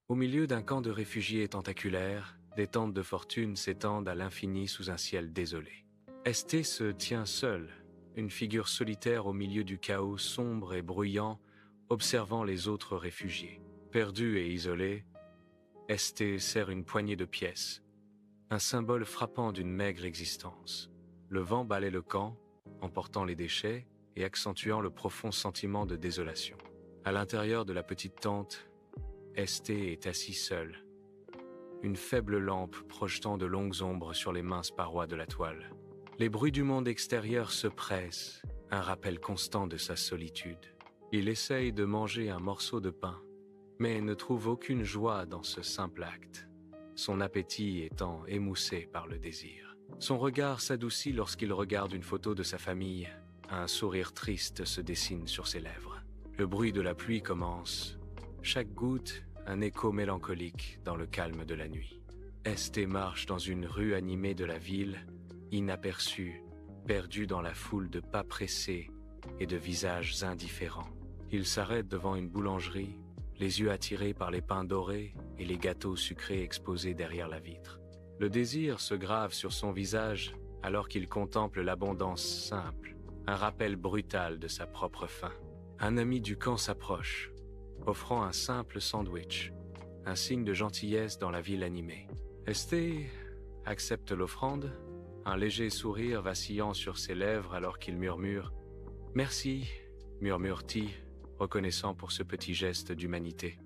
Au milieu d'un camp de réfugiés tentaculaires, des tentes de fortune s'étendent à l'infini sous un ciel désolé. Esté se tient seule, une figure solitaire au milieu du chaos sombre et bruyant, observant les autres réfugiés. Perdue et isolée, Esté serre une poignée de pièces, un symbole frappant d'une maigre existence. Le vent balaie le camp, emportant les déchets et accentuant le profond sentiment de désolation. À l'intérieur de la petite tente, Esté est assis seul, une faible lampe projetant de longues ombres sur les minces parois de la toile. Les bruits du monde extérieur se pressent, un rappel constant de sa solitude. Il essaye de manger un morceau de pain, mais ne trouve aucune joie dans ce simple acte, son appétit étant émoussé par le désir. Son regard s'adoucit lorsqu'il regarde une photo de sa famille. Un sourire triste se dessine sur ses lèvres. Le bruit de la pluie commence. Chaque goutte, un écho mélancolique dans le calme de la nuit. Esté marche dans une rue animée de la ville, inaperçue, perdu dans la foule de pas pressés et de visages indifférents. Il s'arrête devant une boulangerie, les yeux attirés par les pains dorés et les gâteaux sucrés exposés derrière la vitre. Le désir se grave sur son visage alors qu'il contemple l'abondance simple, un rappel brutal de sa propre faim. Un ami du camp s'approche, offrant un simple sandwich, un signe de gentillesse dans la ville animée. Esté accepte l'offrande, un léger sourire vacillant sur ses lèvres alors qu'il murmure « Merci », murmure-t-il, reconnaissant pour ce petit geste d'humanité.